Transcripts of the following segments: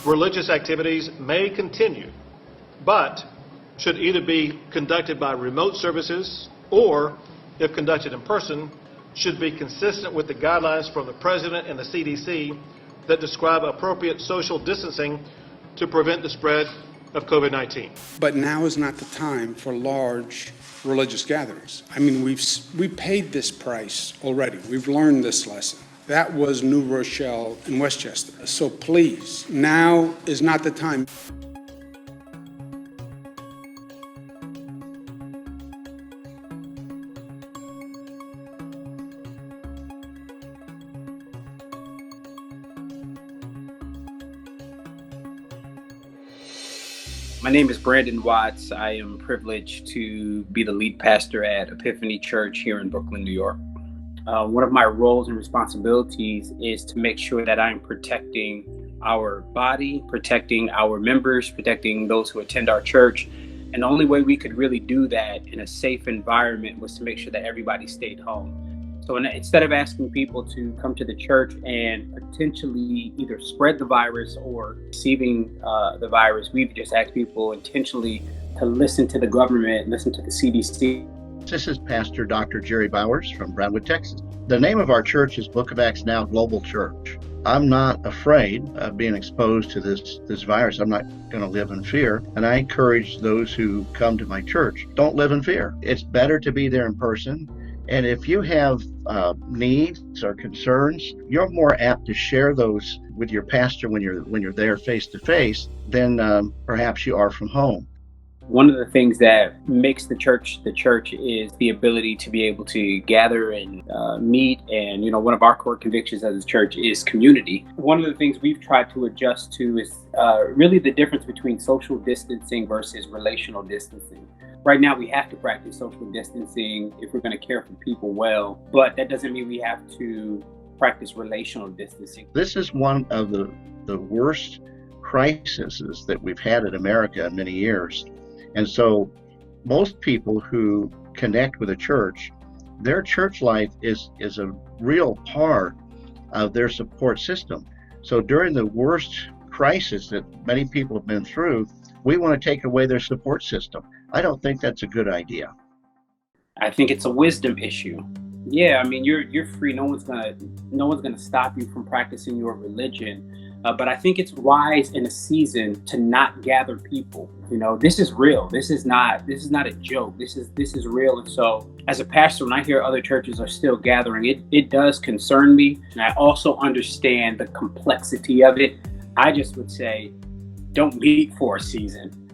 Religious activities may continue, but should either be conducted by remote services or, if conducted in person, should be consistent with the guidelines from the President and the CDC that describe appropriate social distancing to prevent the spread of COVID-19. But now is not the time for large religious gatherings. I mean, we paid this price already. We've learned this lesson. That was New Rochelle and Westchester. So please, now is not the time. My name is Brandon Watts. I am privileged to be the lead pastor at Epiphany Church here in Brooklyn, New York. One of my roles and responsibilities is to make sure that I'm protecting our body, protecting our members, protecting those who attend our church. And the only way we could really do that in a safe environment was to make sure that everybody stayed home. So instead of asking people to come to the church and potentially either spread the virus or receiving the virus, we've just asked people intentionally to listen to the government, listen to the CDC. This is Pastor Dr. Jerry Bowers from Brownwood, Texas. The name of our church is Book of Acts Now Global Church. I'm not afraid of being exposed to this virus. I'm not going to live in fear. And I encourage those who come to my church, don't live in fear. It's better to be there in person. And if you have needs or concerns, you're more apt to share those with your pastor when you're there face to face than perhaps you are from home. One of the things that makes the church is the ability to be able to gather and meet. And, one of our core convictions as a church is community. One of the things we've tried to adjust to is really the difference between social distancing versus relational distancing. Right now, we have to practice social distancing if we're going to care for people well, but that doesn't mean we have to practice relational distancing. This is one of the worst crises that we've had in America in many years. And so most people who connect with a church, their church life is a real part of their support system. So during the worst crisis that many people have been through, we want to take away their support system. I don't think that's a good idea. I think it's a wisdom issue. Yeah, I mean, you're free. No one's gonna stop you from practicing your religion. But I think it's wise in a season to not gather people. This is real. This is not a joke. This is real. And so, as a pastor, when I hear other churches are still gathering, it does concern me. And I also understand the complexity of it. I just would say, don't meet for a season.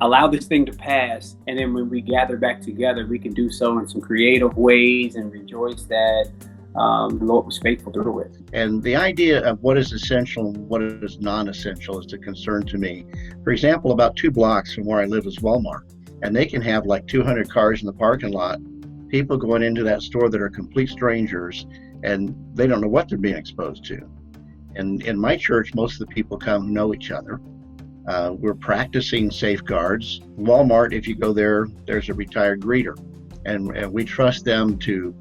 Allow this thing to pass, and then when we gather back together, we can do so in some creative ways and rejoice that the Lord was faithful through it. And the idea of what is essential and what is non-essential is a concern to me. For example, about 2 blocks from where I live is Walmart, and they can have like 200 cars in the parking lot, people going into that store that are complete strangers, and they don't know what they're being exposed to. And in my church, most of the people come who know each other. We're practicing safeguards. Walmart, if you go there, there's a retired greeter, and we trust them to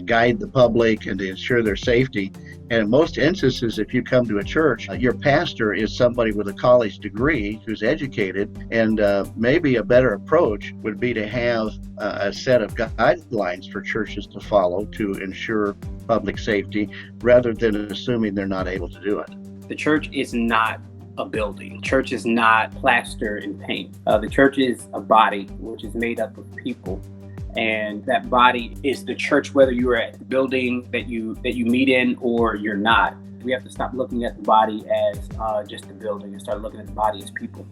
guide the public and to ensure their safety. And in most instances, if you come to a church, your pastor is somebody with a college degree who's educated, and maybe a better approach would be to have a set of guidelines for churches to follow to ensure public safety, rather than assuming they're not able to do it. The church is not a building. Church is not plaster and paint. The church is a body which is made up of people, and that body is the church, whether you're at the building that you meet in or you're not. We have to stop looking at the body as just a building and start looking at the body as people.